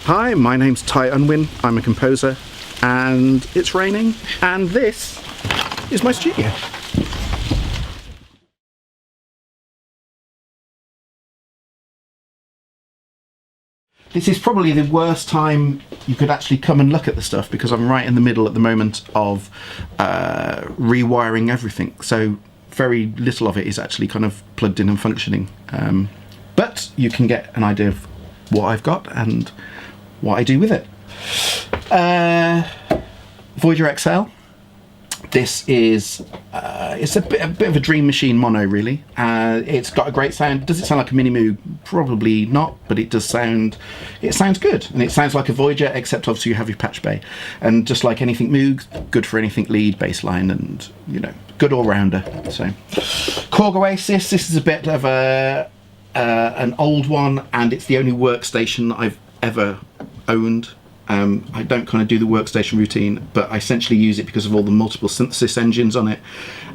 Hi, my name's Ty Unwin. I'm a composer, and it's raining, and this is my studio. This is probably the worst time you could actually come and look at the stuff because I'm right in the middle at the moment of rewiring everything. So very little of it is actually kind of plugged in and functioning. But you can get an idea of what I've got and what I do with it. Voyager XL. This is it's a bit of a dream machine mono, really. It's got a great sound. Does it sound like a Mini Moog? Probably not, but it does sound. It sounds good, and it sounds like a Voyager, except obviously you have your patch bay, and just like anything Moog, good for anything lead, bass line, and good all rounder. So, Korg Oasis. This is a bit of an old one, and it's the only workstation I've ever owned. I don't kind of do the workstation routine, but I essentially use it because of all the multiple synthesis engines on it,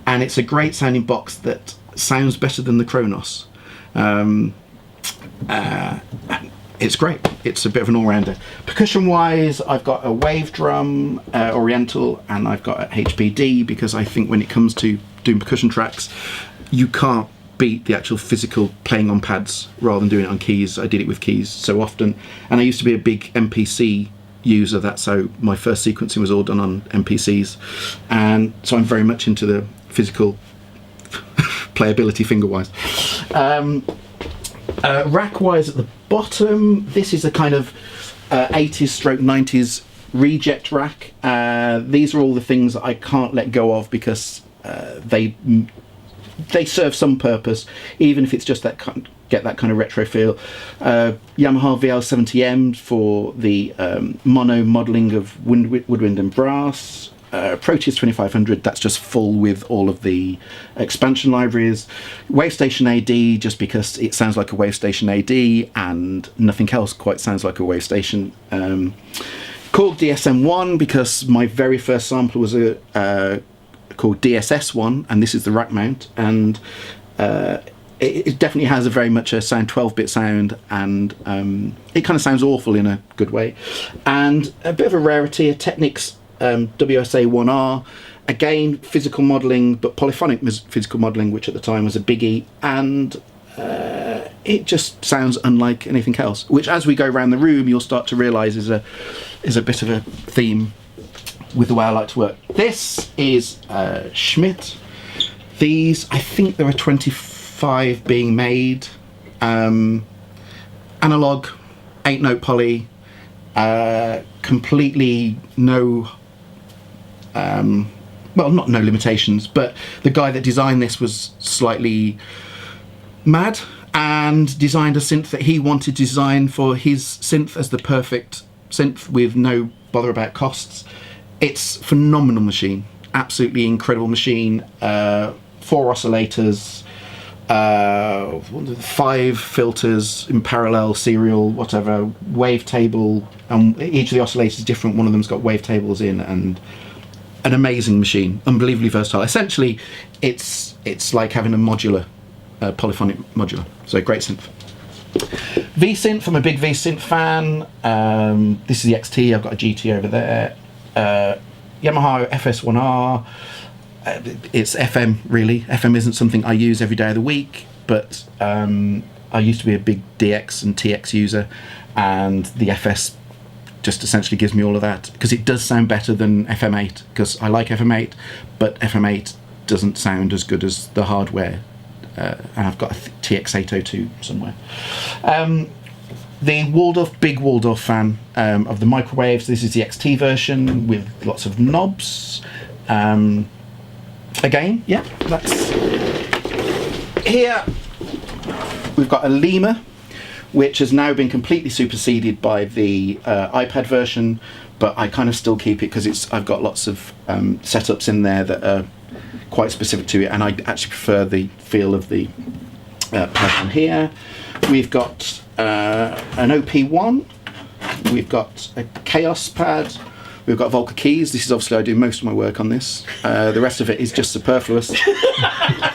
and it's a great sounding box that sounds better than the Kronos. It's great. It's a bit of an all-rounder. Percussion wise, I've got a wave drum, Oriental, and I've got a HPD, because I think when it comes to doing percussion tracks, you can't beat the actual physical playing on pads rather than doing it on keys. I did it with keys so often, and I used to be a big MPC user. That's how my first sequencing was all done on MPCs, and so I'm very much into the physical playability finger wise. Rack wise at the bottom, this is a kind of 80s stroke 90s reject rack. These are all the things that I can't let go of because they serve some purpose, even if it's just that get that kind of retro feel. Yamaha VL70M for the mono modelling of woodwind and brass. Proteus 2500, that's just full with all of the expansion libraries. Wavestation AD, just because it sounds like a Wavestation AD and nothing else quite sounds like a Wavestation. Korg DSM1, because my very first sampler was called DSS1, and this is the rack mount, and it definitely has a very much a sound 12-bit sound, and it kind of sounds awful in a good way. And a bit of a rarity, a Technics WSA1R, again physical modelling, but polyphonic physical modelling, which at the time was a biggie, and it just sounds unlike anything else, which as we go around the room you'll start to realise is a bit of a theme with the way I like to work. This is Schmidt. These, I think there are 25 being made. Analog, 8-note poly, completely no, well, not no limitations, but the guy that designed this was slightly mad and designed a synth that he wanted to design for his synth as the perfect synth with no bother about costs. It's a phenomenal machine, absolutely incredible machine. 4 oscillators, 5 filters in parallel, serial, whatever, wavetable, and each of the oscillators is different. One of them's got wavetables in, and an amazing machine, unbelievably versatile. Essentially, it's like having a modular, polyphonic modular. So great synth. V-Synth, I'm a big V-Synth fan. This is the XT, I've got a GT over there. Yamaha FS1R, it's FM really. FM isn't something I use every day of the week, but I used to be a big DX and TX user, and the FS just essentially gives me all of that, because it does sound better than FM8, because I like FM8, but FM8 doesn't sound as good as the hardware, and I've got a TX802 somewhere. The Waldorf, big Waldorf fan of the microwaves. This is the XT version with lots of knobs. Again, yeah, that's... Here we've got a Lima, which has now been completely superseded by the iPad version, but I kind of still keep it because I've got lots of setups in there that are quite specific to it, and I actually prefer the feel of the pad on here. We've got an OP1, we've got a Chaos pad, we've got Volca keys. This is obviously, I do most of my work on this. The rest of it is just superfluous.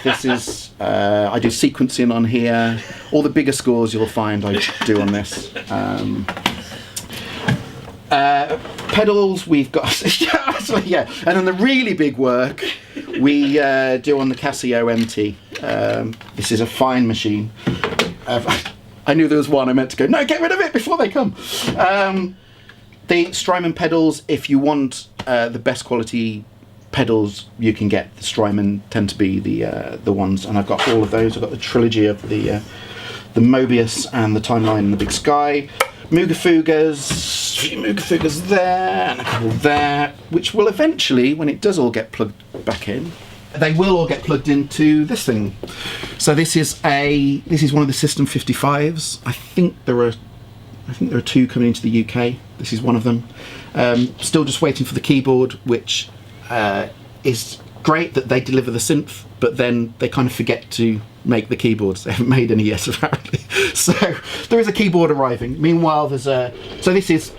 This is, I do sequencing on here. All the bigger scores you'll find I do on this. Pedals, we've got yeah, and then the really big work we do on the Casio MT. This is a fine machine. I knew there was one. I meant to go, no, get rid of it before they come. The Strymon pedals, if you want the best quality pedals you can get, the Strymon tend to be the ones, and I've got all of those. I've got the trilogy of the Mobius and the Timeline and the Big Sky. Mugafugas, a few Mugafugas there and a couple there, which will eventually, when it does all get plugged back in, they will all get plugged into this thing. So this is one of the System 55s. I think there are two coming into the UK. This is one of them. Still just waiting for the keyboard, which is great that they deliver the synth, but then they kind of forget to make the keyboards. They haven't made any yet, apparently. So there is a keyboard arriving. Meanwhile, there's so this is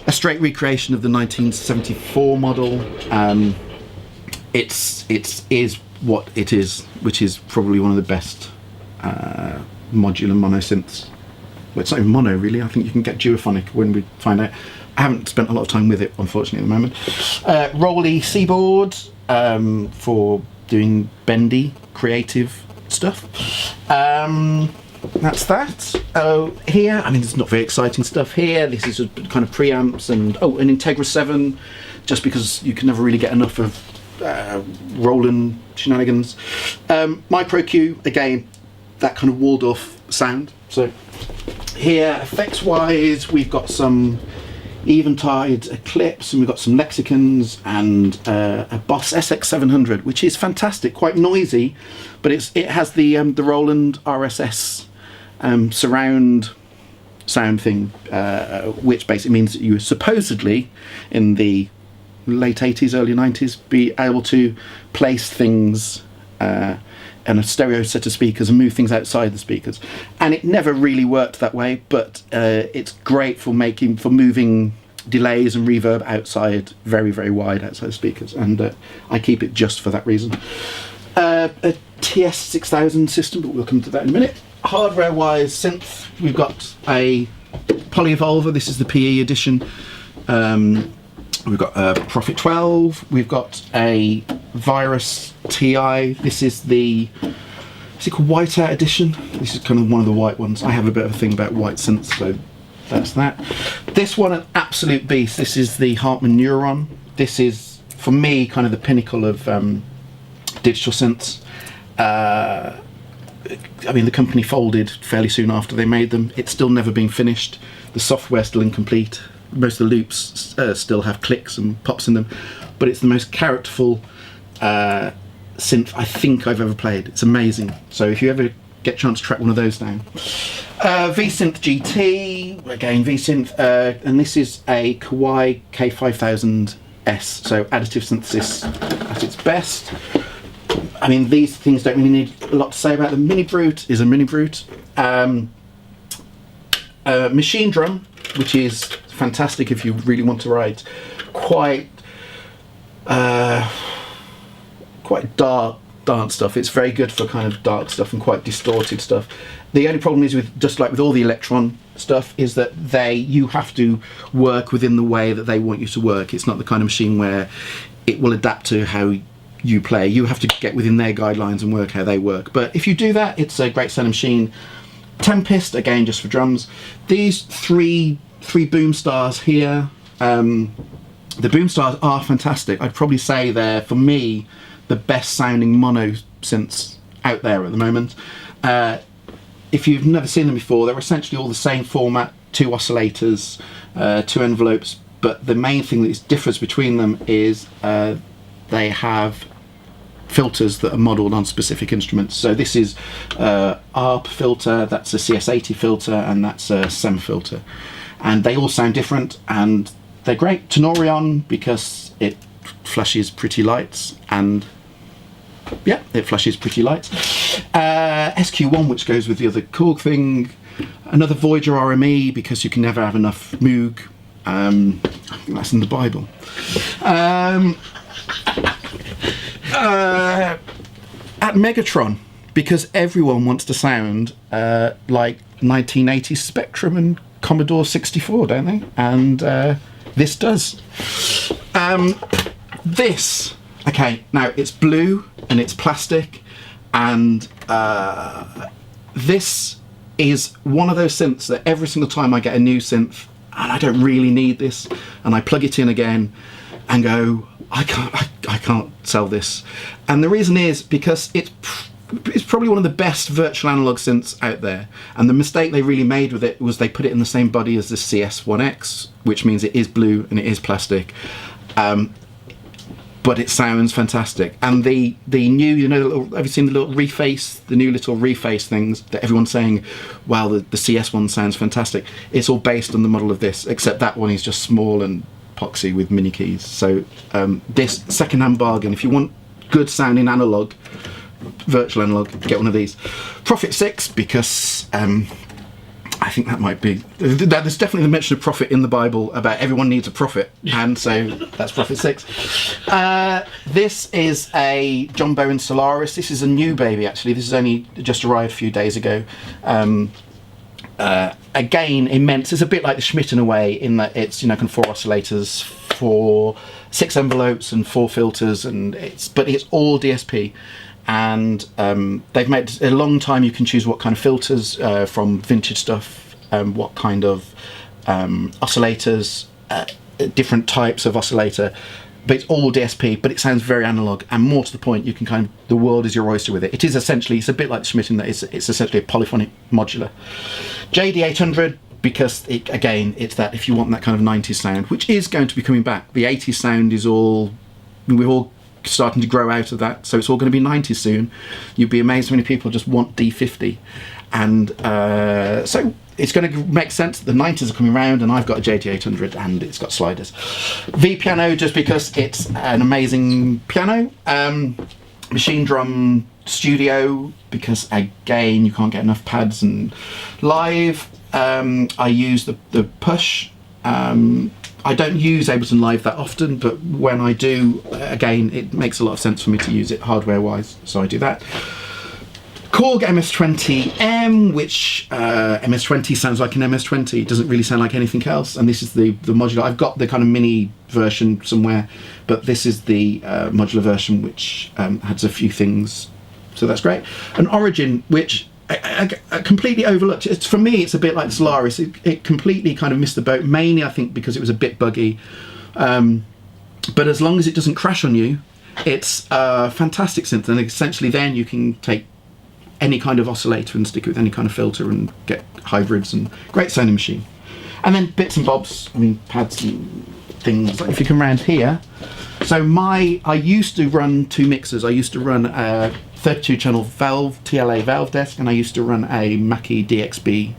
a straight recreation of the 1974 model. It is what it is, which is probably one of the best modular mono synths. Well, it's not even mono, really. I think you can get duophonic when we find out. I haven't spent a lot of time with it, unfortunately, at the moment. Rolly Seaboard for doing bendy, creative stuff. That's that. Here, I mean, there's not very exciting stuff here. This is kind of preamps and an Integra 7, just because you can never really get enough of Roland shenanigans. Micro Q, again, that kind of Waldorf sound. So here, effects wise, we've got some Eventide Eclipse, and we've got some Lexicons and a Boss SX700, which is fantastic, quite noisy, but it has the Roland RSS surround sound thing, which basically means that you supposedly, in the late 80s, early 90s, be able to place things and a stereo set of speakers and move things outside the speakers, and it never really worked that way, but it's great for moving delays and reverb outside, very, very wide outside the speakers, and I keep it just for that reason. A TS6000 system, but we'll come to that in a minute. Hardware wise, synth, we've got a Polyevolver. This is the PE edition. We've got a Prophet 12, we've got a Virus TI, this is the, is it called Whiteout edition? This is kind of one of the white ones. I have a bit of a thing about white synths, so that's that. This one, an absolute beast, this is the Hartmann Neuron. This is, for me, kind of the pinnacle of digital synths. I mean, the company folded fairly soon after they made them. It's still never been finished. The software's still incomplete. Most of the loops still have clicks and pops in them, but it's the most characterful synth I think I've ever played. It's amazing. So if you ever get a chance to track one of those down. V-Synth GT, again V-Synth, and this is a Kawai K5000S, so additive synthesis at its best. I mean, these things don't really need a lot to say about them. Mini Brute is a Mini Brute. Machine Drum, which is fantastic if you really want to write quite dark dance stuff. It's very good for kind of dark stuff and quite distorted stuff. The only problem is, with just like with all the Electron stuff, is that you have to work within the way that they want you to work. It's not the kind of machine where it will adapt to how you play. You have to get within their guidelines and work how they work. But if you do that, it's a great sounding machine. Tempest, again, just for drums. These three Boom Stars here, the Boom Stars are fantastic. I'd probably say they're, for me, the best sounding mono synths out there at the moment. If you've never seen them before, they're essentially all the same format, 2 oscillators, 2 envelopes, but the main thing that differs between them is they have filters that are modelled on specific instruments. So this is ARP filter, that's a CS80 filter, and that's a SEM filter. And they all sound different, and they're great. Tenorion, because it flashes pretty lights, and yeah, it flashes pretty lights. SQ1, which goes with the other Korg thing. Another Voyager RME, because you can never have enough Moog. I think that's in the Bible. At Megatron, because everyone wants to sound like 1980s Spectrum and Commodore 64, don't they? And this does. This, okay, now it's blue and it's plastic, and this is one of those synths that every single time I get a new synth and I don't really need this, and I plug it in again and go, I can't sell this. And the reason is because it's probably one of the best virtual analog synths out there, and the mistake they really made with it was they put it in the same body as the CS1X, which means it is blue and it is plastic, but it sounds fantastic. And the new, you know, have you seen the little reface, the new little reface things that everyone's saying, wow, the CS one sounds fantastic? It's all based on the model of this, except that one is just small and poxy with mini keys. So this second-hand bargain, if you want good sounding analog, virtual analog, get one of these. Profit 6, because I think that might be, there's definitely the mention of profit in the Bible about everyone needs a profit, and so that's Profit 6. This is a John Bowen Solaris. This is a new baby, actually. This has only just arrived a few days ago. Again, immense. It's a bit like the Schmidt in a way, in that it's, you know, kind of 4 oscillators, 6 envelopes and 4 filters, and but it's all DSP. And they've made a long time you can choose what kind of filters from vintage stuff, what kind of oscillators, different types of oscillator, but it's all DSP, but it sounds very analog, and more to the point, you can kind of, the world is your oyster with it. It is essentially, it's a bit like the Schmidt in that it's essentially a polyphonic modular. JD800, because again, it's that if you want that kind of 90s sound, which is going to be coming back. The 80s sound is all, we're all starting to grow out of that, so it's all going to be 90s soon. You'd be amazed how many people just want D50, and so it's going to make sense that the 90s are coming around, and I've got a JD800 and it's got sliders. V piano, just because it's an amazing piano. Machine drum studio, because again you can't get enough pads, and live. I use the push. I don't use Ableton Live that often, but when I do, again, it makes a lot of sense for me to use it hardware-wise, so I do that. Korg MS-20M, which MS-20 sounds like an MS-20. It doesn't really sound like anything else, and this is the modular. I've got the kind of mini version somewhere, but this is the modular version, which has a few things, so that's great. An Origin, which I completely overlooked. For me, it's a bit like the Solaris. It completely kind of missed the boat, mainly I think because it was a bit buggy. But as long as it doesn't crash on you, it's a fantastic synth, and essentially then you can take any kind of oscillator and stick it with any kind of filter and get hybrids, and great sounding machine. And then bits and bobs, I mean pads and things, like if you come around here. So I used to run 2 mixers. I used to run a 32 channel valve, TLA valve desk, and I used to run a Mackie DXB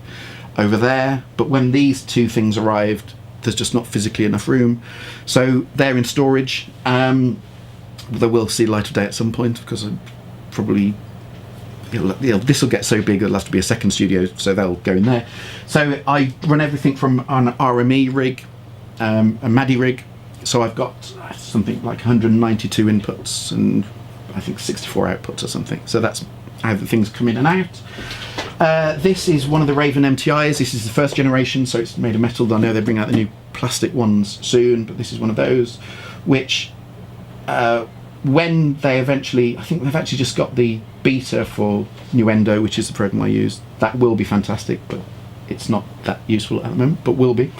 over there, but when these 2 things arrived, there's just not physically enough room, so they're in storage. They will see light of day at some point, because I probably, this will get so big it'll have to be a second studio, so they'll go in there. So I run everything from an RME rig, a MADI rig, so I've got something like 192 inputs and I think 64 outputs or something, so that's how the things come in and out. This is one of the Raven MTIs. This is the first generation, so it's made of metal. I know they bring out the new plastic ones soon, but this is one of those, which when they eventually, I think they've actually just got the beta for Nuendo, which is the program I use. That will be fantastic, but it's not that useful at the moment, but will be.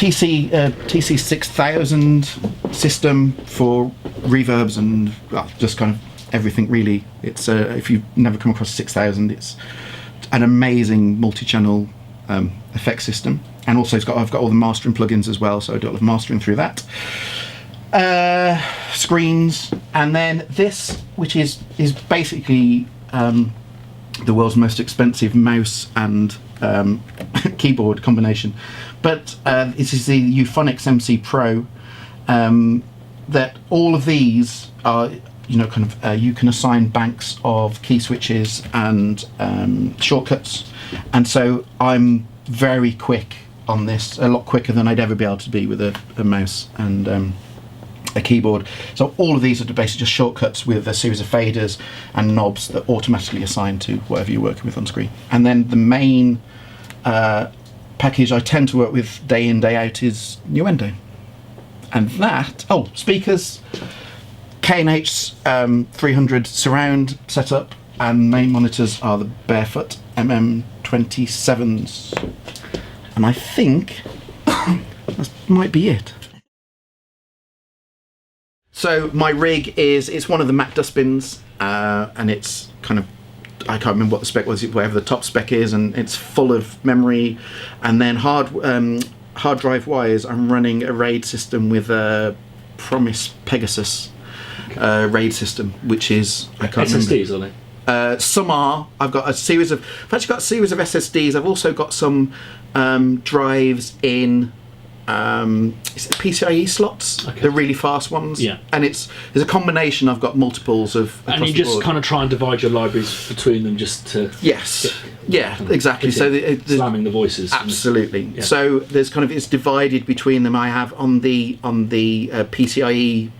TC 6000 system for reverbs and just kind of everything really. It's if you've never come across 6000, it's an amazing multi-channel effect system, and also I've got all the mastering plugins as well, so I do a lot of mastering through that. Screens, and then this, which is basically the world's most expensive mouse and keyboard combination, but this is the Euphonics MC Pro. That all of these are, you know, kind of you can assign banks of key switches and shortcuts, and so I'm very quick on this, a lot quicker than I'd ever be able to be with a mouse, and a keyboard. So all of these are basically just shortcuts with a series of faders and knobs that automatically assign to whatever you're working with on screen. And then the main package I tend to work with day in, day out is Nuendo. And that, speakers, K&H 300 surround setup, and main monitors are the Barefoot MM27s. And I think that might be it. So my rig it's one of the Mac dustbins, and it's kind of, I can't remember what the spec was, whatever the top spec is, and it's full of memory, and then hard drive wise. I'm running a RAID system with a Promise Pegasus RAID system, which is, I can't SSDs, remember. are they? Some are. I've got a series of. I've actually got a series of SSDs. I've also got some drives in. Is it PCIe slots? Okay. The really fast ones. Yeah. And there's a combination. I've got multiples of. And you just kind of try and divide your libraries between them just to. Yes. Yeah. Exactly. So slamming the voices. Absolutely. Yeah. So there's kind of, it's divided between them. I have on the PCIe.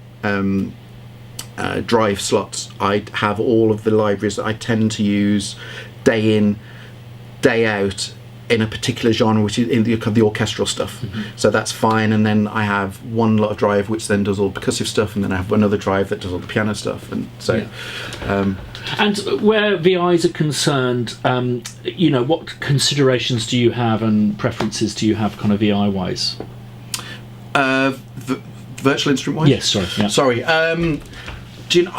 Drive slots, I have all of the libraries that I tend to use day in, day out in a particular genre, which is in the orchestral stuff. Mm-hmm. So that's fine. And then I have one lot of drive which then does all percussive stuff, and then I have another drive that does all the piano stuff. And so, and where VIs are concerned, what considerations do you have and preferences do you have, kind of VI wise? Virtual instrument wise? Yes, sorry. Yeah. Sorry. Do you know,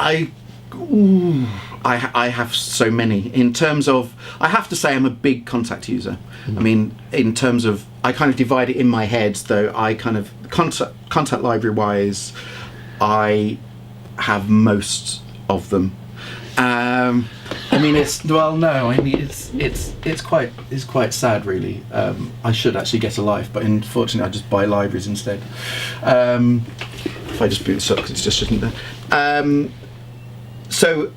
I have so many. In terms of, I have to say I'm a big contact user. Mm. I mean, in terms of, I kind of divide it in my head, though. I kind of, contact library wise, I have most of them. I mean, it's quite sad, really. I should actually get a life, but unfortunately, I just buy libraries instead. If I just boot this up, because it's just isn't there. So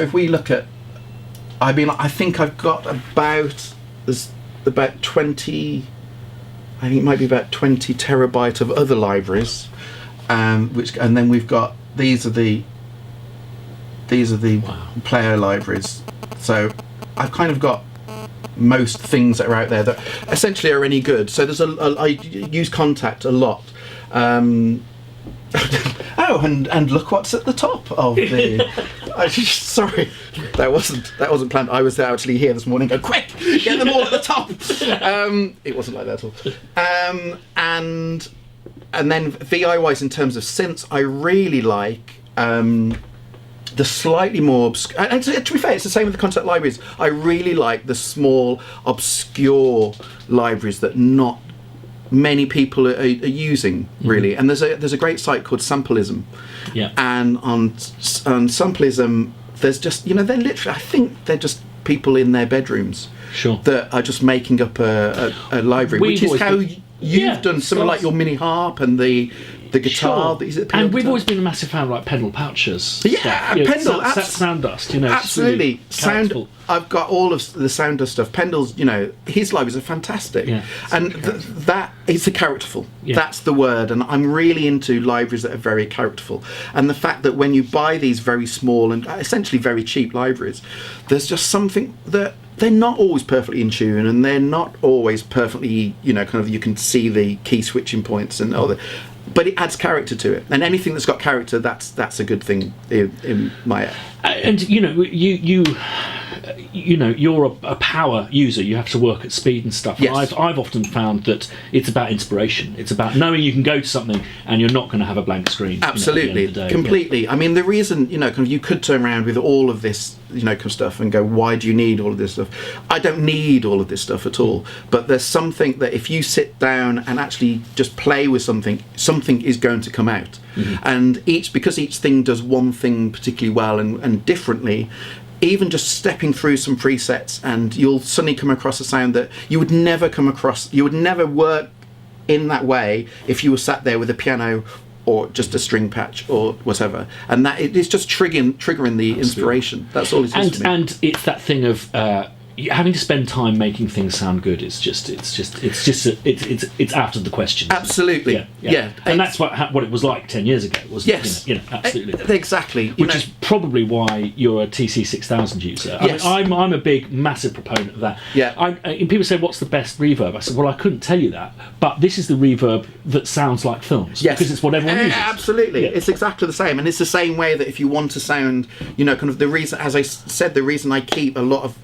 if we look at, I mean, I think I've got about 20. I think it might be about 20 terabyte of other libraries, and then we've got these are the Wow. player libraries. So I've kind of got most things that are out there that essentially are any good. So I use Contact a lot. And look what's at the top of the. Sorry, that wasn't planned. I was actually here this morning. Go quick, get them all at the top. It wasn't like that at all. And then VI wise, in terms of synths, I really like. The slightly more obscure, and to be fair, it's the same with the concept libraries. I really like the small, obscure libraries that not many people are using, really. Mm-hmm. And there's a great site called Sampleism. Yeah. And on Sampleism, there's just, they're literally, I think they're just people in their bedrooms. Sure. That are just making up a library, which is how you've done something like your mini harp and the guitar. Sure. And we've always been a massive fan of like pedal pouches. Yeah, Pendle. Sound dust, Absolutely. Really sound. I've got all of the sound dust stuff. Pendle's, his libraries are fantastic. Yeah, and that is a characterful. Yeah. That's the word. And I'm really into libraries that are very characterful. And the fact that when you buy these very small and essentially very cheap libraries, there's just something that they're not always perfectly in tune, and they're not always perfectly, kind of, you can see the key switching points and all that. But it adds character to it, and anything that's got character, that's a good thing in my. And you're a power user. You have to work at speed and stuff. Yes. And I've often found that it's about inspiration. It's about knowing you can go to something and you're not going to have a blank screen. Absolutely, at the end of the day. Completely. Yeah. I mean, the reason kind of you could turn around with all of this kind of stuff and go, why do you need all of this stuff? I don't need all of this stuff at all. But there's something that if you sit down and actually just play with something is going to come out. Mm-hmm. And because each thing does one thing particularly well and differently, even just stepping through some presets, and you'll suddenly come across a sound that you would never work in that way if you were sat there with a piano or just a string patch or whatever. And that it is just triggering the inspiration. That's all it is. And it's that thing of having to spend time making things sound good is it's out of the question. Absolutely, yeah. And that's what it was like 10 years ago, wasn't yes. it? Absolutely, exactly. Which is probably why you're a TC6000 user. Yes. I mean, I'm a big, massive proponent of that. Yeah. And people say, "What's the best reverb?" I said, "Well, I couldn't tell you that, but this is the reverb that sounds like films, because it's what everyone uses." Absolutely, it's exactly the same, and it's the same way that if you want to sound, kind of the reason, as I said, the reason I keep a lot of,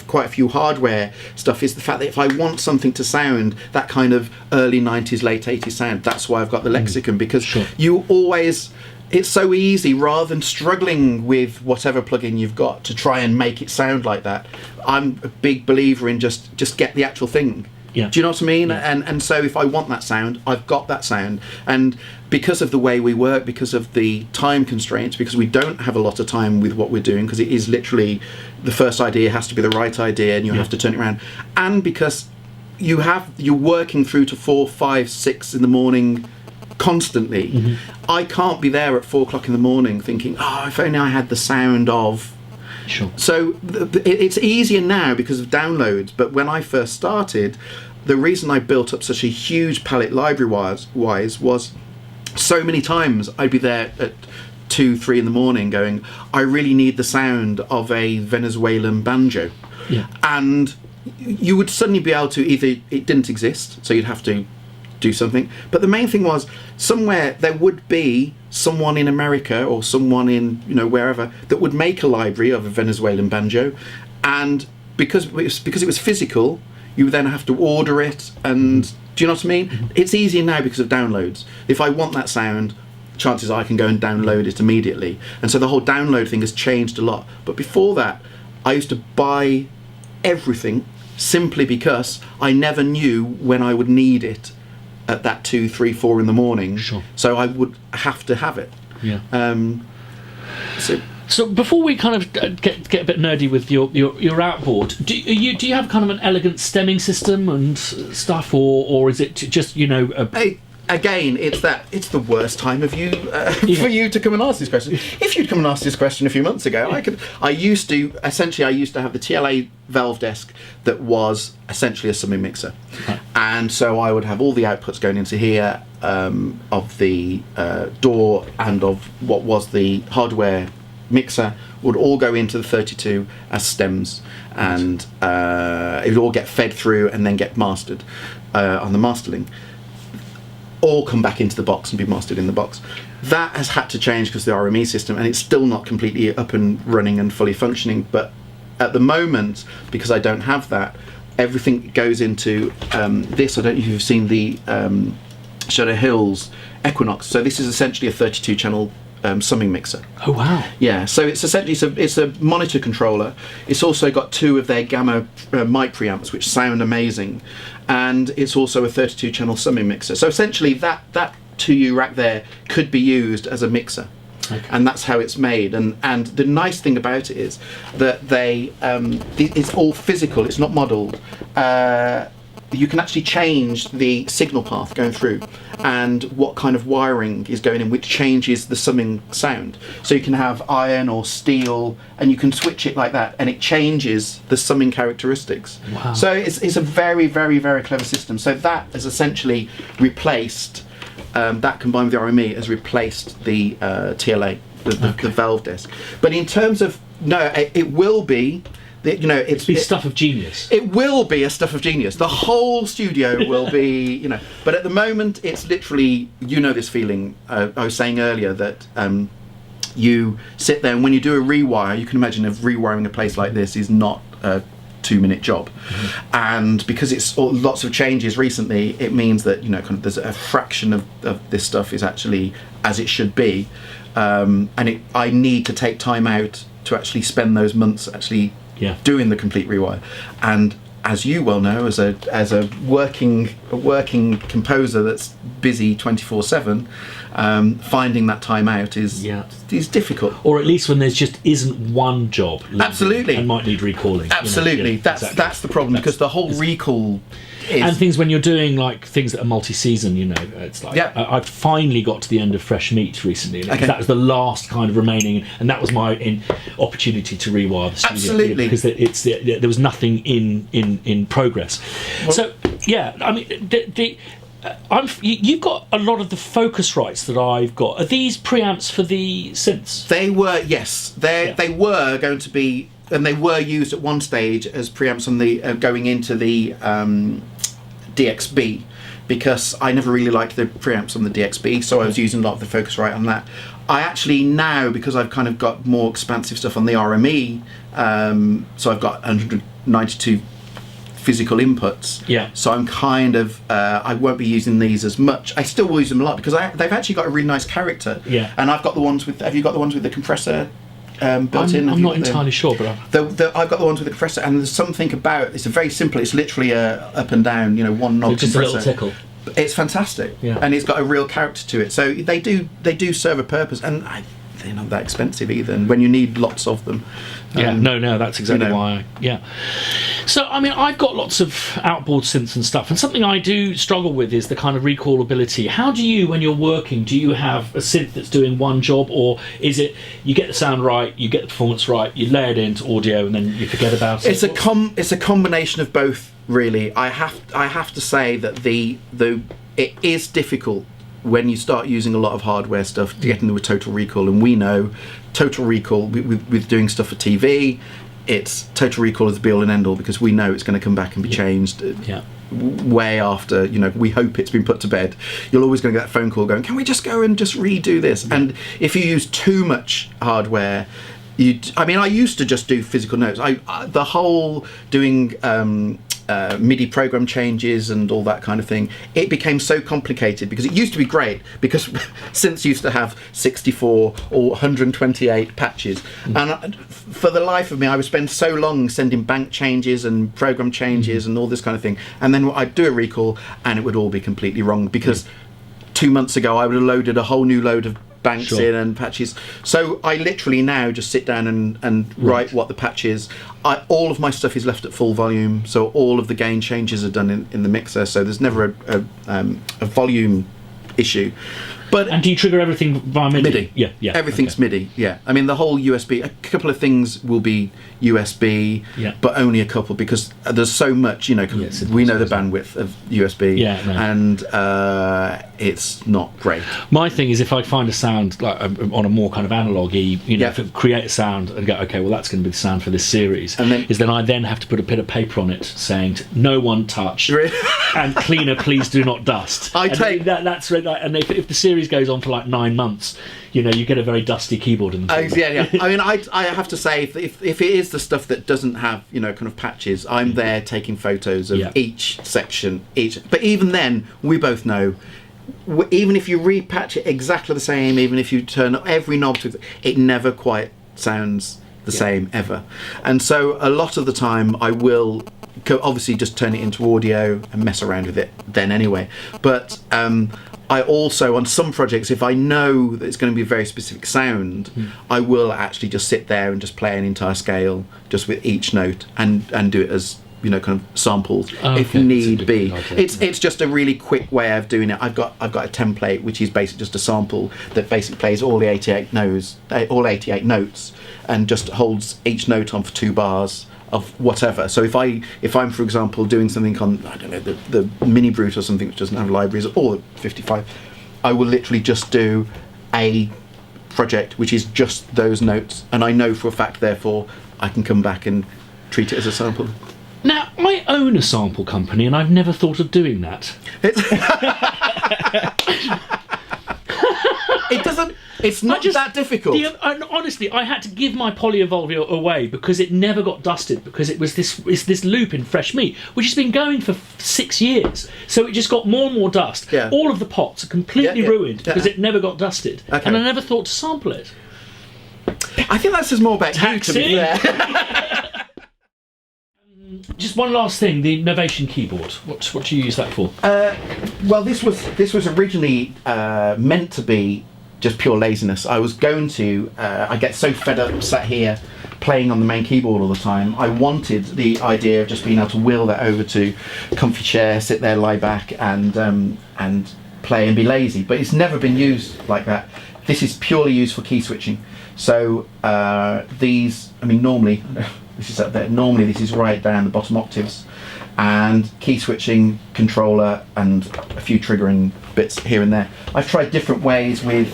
quite a few hardware stuff is the fact that if I want something to sound that kind of early 90s, late 80s sound, that's why I've got the lexicon, because you always, it's so easy, rather than struggling with whatever plugin you've got to try and make it sound like that. I'm a big believer in just get the actual thing. Yeah. Do you know what I mean? Yeah. And so if I want that sound, I've got that sound. And because of the way we work, because of the time constraints, because we don't have a lot of time with what we're doing, because it is literally the first idea has to be the right idea, and you have to turn it around. And because you're working through to 4, 5, 6 in the morning constantly. Mm-hmm. I can't be there at 4 o'clock in the morning thinking, if only I had the sound of. Sure. So it's easier now because of downloads, but when I first started, the reason I built up such a huge palette library-wise was so many times I'd be there at 2, 3 in the morning going, I really need the sound of a Venezuelan banjo. Yeah. And you would suddenly be able to, either it didn't exist, so you'd have to do something, but the main thing was somewhere there would be someone in America or someone in wherever that would make a library of a Venezuelan banjo, and because it was physical, you then have to order it. And do you know what I mean? Mm-hmm. It's easier now because of downloads. If I want that sound, chances are I can go and download it immediately, and so the whole download thing has changed a lot. But before that, I used to buy everything simply because I never knew when I would need it at that 2, 3, 4 in the morning. Sure. So I would have to have it. Yeah. So before we kind of get a bit nerdy with your outboard, do you have kind of an elegant stemming system and stuff, or is it just Again, it's the worst time of you for you to come and ask this question. If you'd come and ask this question a few months ago, I used to have the TLA valve desk that was essentially a summing mixer, and so I would have all the outputs going into here of the DAW and of what was the hardware mixer would all go into the 32 as stems, and it would all get fed through and then get mastered on the mastering. All come back into the box and be mastered in the box. That has had to change because of the RME system, and it's still not completely up and running and fully functioning. But at the moment, because I don't have that, everything goes into this. I don't know if you've seen the Shadow Hills Equinox. So this is essentially a 32 channel summing mixer. Oh wow! Yeah, so it's essentially it's a monitor controller. It's also got 2 of their Gamma mic preamps, which sound amazing, and it's also a 32 channel summing mixer. So essentially, that 2U rack there could be used as a mixer. Okay. And that's how it's made. And the nice thing about it is that it's all physical. It's not modelled. You can actually change the signal path going through and what kind of wiring is going in, which changes the summing sound. So you can have iron or steel, and you can switch it like that, and it changes the summing characteristics. Wow. So it's a very, very, very clever system. So that has essentially replaced, that combined with the RME has replaced the TLA, the valve desk. But in terms of, it will be, it's stuff of genius. It will be a stuff of genius. The whole studio will be, But at the moment, it's literally, this feeling. I was saying earlier that you sit there, and when you do a rewire, you can imagine if rewiring a place like this is not a 2-minute job. Mm-hmm. And because it's lots of changes recently, it means that there's a fraction of this stuff is actually as it should be, and I need to take time out to actually spend those months actually doing the complete rewire. And as you well know, as a working composer that's busy 24/7, finding that time out is difficult. Or at least when there's just isn't one job. Absolutely. And might need recalling. Absolutely. That's the problem, because the whole recall And things when you're doing like things that are multi-season, it's like I've finally got to the end of Fresh Meat recently. That was the last kind of remaining, and that was my opportunity to rewire the studio. Absolutely, because there was nothing in progress. Well, so I mean, you've got a lot of the focus rights that I've got. Are these preamps for the synths? They were, yes. They were going to be, and they were used at one stage as preamps on the going into the DXB, because I never really liked the preamps on the DXB, so I was using a lot of the focus right on that. I actually now, because I've kind of got more expansive stuff on the RME, so I've got 192 physical inputs. Yeah. So I'm kind of I won't be using these as much. I still will use them a lot because they've actually got a really nice character. Yeah. And I've got the ones with. Have you got the ones with the compressor built in? I'm not entirely sure, but I've got the ones with the compressor, and there's something about it's a very simple. It's literally a up and down, one knob just compressor. A little tickle. It's fantastic. Yeah. And it's got a real character to it. So they do serve a purpose, and they're not that expensive either. And when you need lots of them. No, that's exactly why. So, I mean, I've got lots of outboard synths and stuff, and something I do struggle with is the kind of recallability. How do you, when you're working, do you have a synth that's doing one job, or is it you get the sound right, you get the performance right, you lay it into audio, and then you forget about it? It's a combination of both, really. I have to say that it is difficult when you start using a lot of hardware stuff to get into a total recall, and we know total recall with doing stuff for TV, it's total recall is the be all and end all, because we know it's going to come back and be changed way after we hope it's been put to bed. You're always going to get that phone call going, can we just go and just redo this? And if you use too much hardware, I used to just do physical notes. The whole doing MIDI program changes and all that kind of thing, it became so complicated because it used to be great because synths used to have 64 or 128 patches, and for the life of me I would spend so long sending bank changes and program changes and all this kind of thing, and then I'd do a recall and it would all be completely wrong because 2 months ago I would have loaded a whole new load of banks in and patches. So I literally now just sit down and write what the patch is. All of my stuff is left at full volume, so all of the gain changes are done in the mixer, so there's never a volume issue. And do you trigger everything via MIDI? Yeah. Everything's MIDI, I mean, the whole USB, a couple of things will be USB, but only a couple, because there's so much, we know the bandwidth of USB, and it's not great. My thing is, if I find a sound like on a more kind of analogy, if it create a sound and go, okay, well that's going to be the sound for this series, and then I have to put a bit of paper on it saying no one touch and cleaner please do not dust. That's and if the series goes on for like 9 months, you get a very dusty keyboard in the I mean, I have to say, if it is the stuff that doesn't have kind of patches, I'm there taking photos of each section, but even then we both know, even if you repatch it exactly the same, even if you turn every knob to it, never quite sounds the same ever. And so a lot of the time I will obviously just turn it into audio and mess around with it then anyway, but I also, on some projects, if I know that it's going to be a very specific sound, I will actually just sit there and just play an entire scale just with each note and do it as kind of samples if need be. It's just a really quick way of doing it. I've got a template which is basically just a sample that basically plays all the 88 notes and just holds each note on for 2 bars of whatever. So if I'm for example doing something on, I don't know, the Mini Brute or something which doesn't have libraries, or 55, I will literally just do a project which is just those notes, and I know for a fact therefore I can come back and treat it as a sample. Now, I own a sample company and I've never thought of doing that. It's not that difficult. Honestly, I had to give my Polyevolve away because it never got dusted, because it was this loop in Fresh Meat, which has been going for 6 years. So it just got more and more dust. Yeah. All of the pots are completely ruined because it never got dusted. Okay. And I never thought to sample it. I think that says more about you, to be fair. Just one last thing, the Novation keyboard. What do you use that for? Well, this was originally meant to be just pure laziness. I was going to. I get so fed up sat here playing on the main keyboard all the time, I wanted the idea of just being able to wheel that over to a comfy chair, sit there, lie back, and play and be lazy. But it's never been used like that. This is purely used for key switching. So these, I mean, normally this is up there. Normally this is right down the bottom octaves, and key switching, controller, and a few triggering bits here and there. I've tried different ways with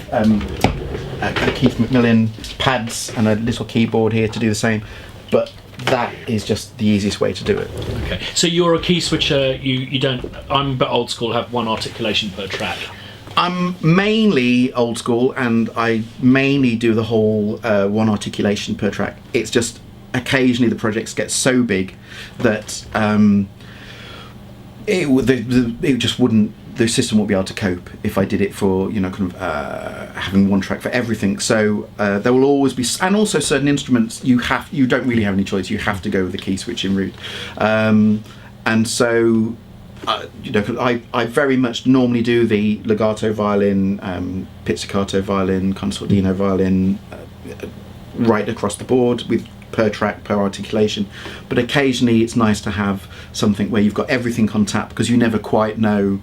Keith McMillan pads and a little keyboard here to do the same, but that is just the easiest way to do it. Okay, so you're a key switcher. You don't. I'm a bit old school. Have one articulation per track. I'm mainly old school, and I mainly do the whole one articulation per track. It's just occasionally the projects get so big that it just wouldn't. The system won't be able to cope if I did it for kind of having one track for everything. So there will always be, and also certain instruments you don't really have any choice. You have to go with the key switching route, and so. I very much normally do the legato violin, pizzicato violin, concertino violin, right across the board with per track, per articulation. But occasionally it's nice to have something where you've got everything on tap, because you never quite know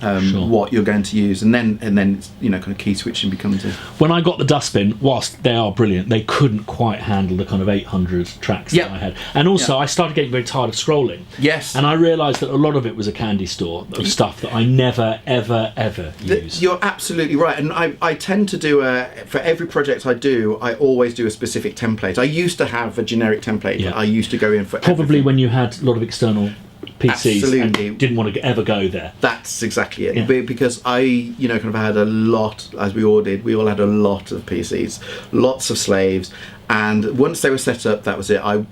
what you're going to use, and then kind of key switching becomes it. When I got the Dustbin, whilst they are brilliant, they couldn't quite handle the kind of 800 tracks that I had, and also I started getting very tired of scrolling. Yes, and I realised that a lot of it was a candy store of stuff that I never ever use. You're absolutely right, and I tend to do for every project I do, I always do a specific template. I used to have a generic template. I used to go in for probably everything. When you had a lot of external PCs. Absolutely. And didn't want to ever go there. That's exactly it. Because I, kind of had a lot, as we all did. We all had a lot of PCs, lots of slaves, and once they were set up, that was it. I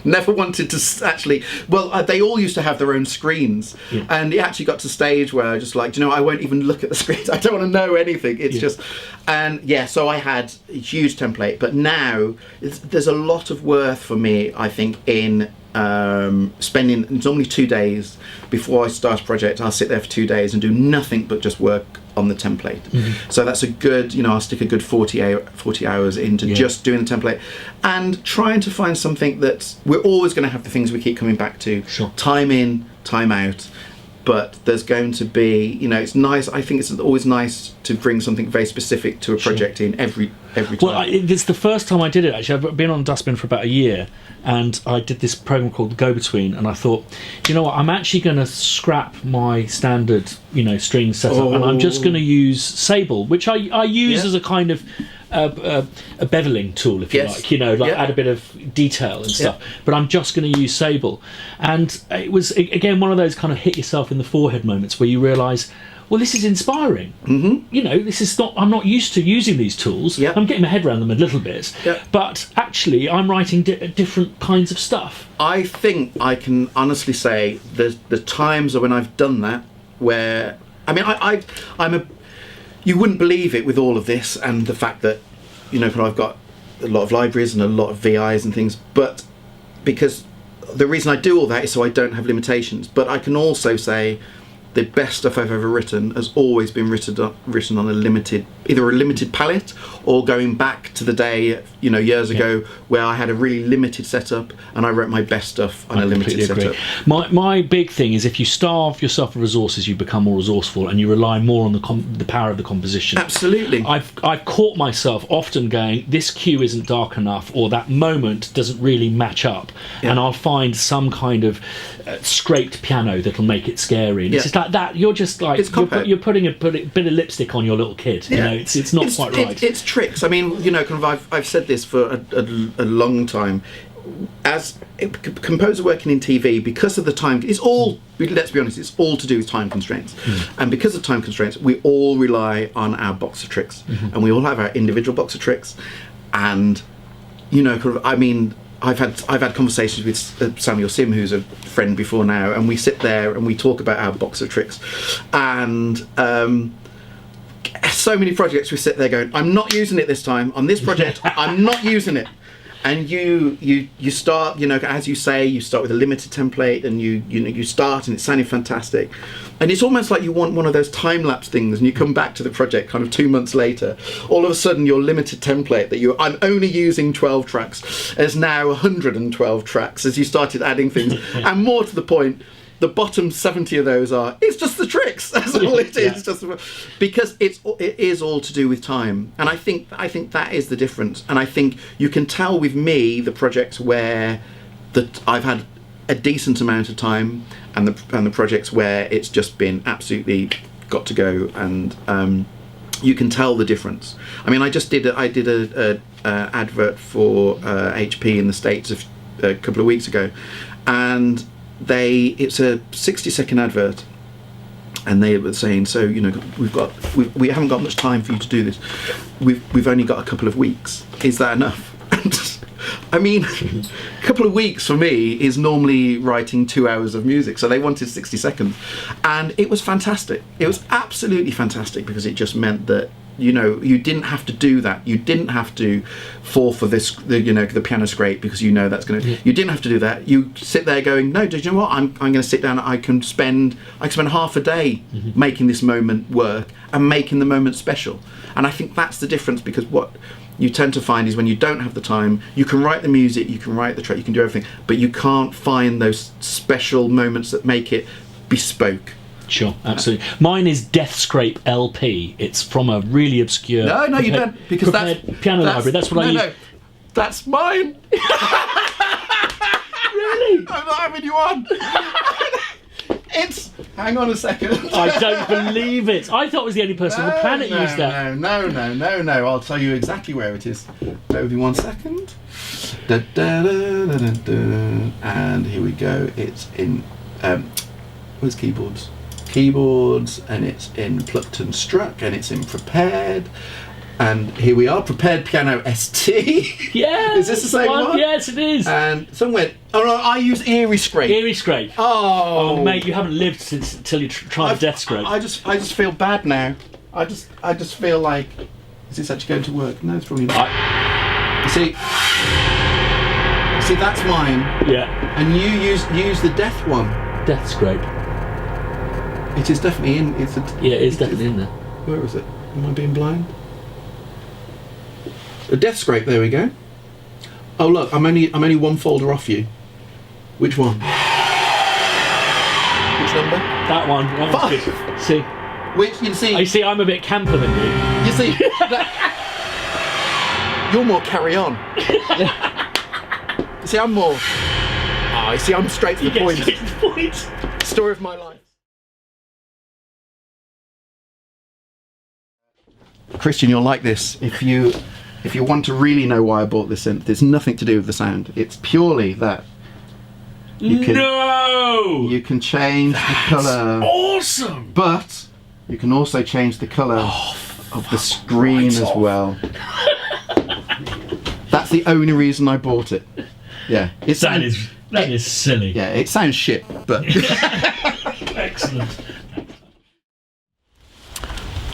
never wanted to actually. Well, they all used to have their own screens, and it actually got to a stage where I just like, I won't even look at the screens. I don't want to know anything. It's just, and so I had a huge template, but now there's a lot of worth for me, I think, in. Spending normally 2 days before I start a project. I'll sit there for 2 days and do nothing but just work on the template. So that's a good, I'll stick a good 40 hours into just doing the template and trying to find something that we're always going to have the things we keep coming back to. Time in, time out. But there's going to be, it's nice. I think it's always nice to bring something very specific to a project in every time. Well, it's the first time I did it, actually. I've been on Dustbin for about a year, and I did this program called The Go-Between, and I thought, you know what, I'm actually going to scrap my standard, string setup, and I'm just going to use Sable, which I use as a kind of a beveling tool, if you like, add a bit of detail and stuff. But I'm just going to use Sable, and it was again one of those kind of hit yourself in the forehead moments where you realise, well, this is inspiring. This is not. I'm not used to using these tools. I'm getting my head around them a little bit, but actually, I'm writing different kinds of stuff. I think I can honestly say the times when I've done that, where I'm a. You wouldn't believe it with all of this and the fact that, I've got a lot of libraries and a lot of VIs and things, but because the reason I do all that is so I don't have limitations. But I can also say the best stuff I've ever written has always been written on either a limited palette or going back to the day, years ago where I had a really limited setup and I wrote my best stuff on a limited setup. My big thing is if you starve yourself of resources, you become more resourceful and you rely more on the power of the composition. Absolutely. I've caught myself often going, this cue isn't dark enough, or that moment doesn't really match up, and I'll find some kind of scraped piano that'll make it scary. And it's just like that. You're just like you're putting a bit of lipstick on your little kid. It's not quite right. It's tricks. I mean, I've said this for a long time. As a composer working in TV, because of the time, it's all. Let's be honest, it's all to do with time constraints, and because of time constraints, we all rely on our box of tricks, and we all have our individual box of tricks, and I've had conversations with Samuel Sim, who's a friend before now, and we sit there and we talk about our box of tricks, and so many projects we sit there going, I'm not using it this time on this project. I'm not using it, And you start, as you say, you start with a limited template, and you start, and it's sounding fantastic. And it's almost like you want one of those time-lapse things, and you come back to the project kind of 2 months later. All of a sudden, your limited template that I'm only using 12 tracks is now 112 tracks as you started adding things. And more to the point, the bottom 70 of those it's just the tricks. That's all it is. Just because it is all to do with time. And I think that is the difference. And I think you can tell with me the projects where I've had a decent amount of time, and the projects where it's just been absolutely got to go, and you can tell the difference. I mean, I did a advert for HP in the States a couple of weeks ago, and it's a 60-second advert, and they were saying, so we haven't got much time for you to do this. We've only got a couple of weeks. Is that enough? I mean, a couple of weeks for me is normally writing 2 hours of music, so they wanted 60 seconds, and it was fantastic. It was absolutely fantastic, because it just meant that you didn't have to do that. You didn't have to fall for the piano scrape, because that's going to. You didn't have to do that. You sit there going, no, do you know what? I'm going to sit down. I can spend half a day making this moment work and making the moment special. And I think that's the difference, because what you tend to find is when you don't have the time, you can write the music, you can write the track, you can do everything, but you can't find those special moments that make it bespoke. Sure, absolutely. Mine is Death Scrape LP. It's from a really obscure. No, you don't, because that's piano library. That's what I use. No, that's mine. Really? I'm not having you on. Hang on a second. I don't believe it. I thought I was the only person on the planet who used that. No. I'll tell you exactly where it is. Bear with me 1 second. And here we go. It's in. Where's keyboards? Keyboards, and it's in Plucked and Struck, and it's in Prepared. And here we are, Prepared Piano ST. Yeah. Is this the same one? Yes, it is. And somewhere. Oh no, I use Eerie Scrape. Eerie Scrape. Oh, mate, you haven't lived until you tried Death Scrape. I just feel bad now. I just feel like, is this actually going to work? No, it's probably not. You see, that's mine. Yeah. And you use the Death one. Death Scrape. It is definitely in. It's definitely in there. Where is it? Am I being blind? A Death Scrape. There we go. Oh look, I'm only one folder off you. Which one? Which number? That one. That one's good. See. Which you see? You see, I'm a bit camper than you. You see, you're more Carry On. You see, I'm more. You see, I'm straight to the point. Straight to the point. Story of my life. Christian, you'll like this. If you want to really know why I bought this synth, there's nothing to do with the sound. It's purely that you can change the colour. Awesome. But you can also change the colour of the screen as well. That's the only reason I bought it. Yeah, that is silly. Yeah, it sounds shit, but excellent.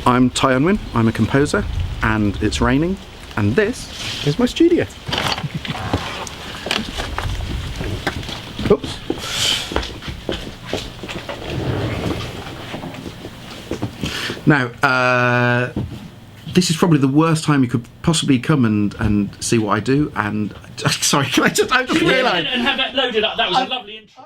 I'm Unwin, I'm a composer, and it's raining, and this is my studio. Oops. Now, this is probably the worst time you could possibly come and see what I do, and sorry, I just realised. And have that loaded up, that was a lovely intro.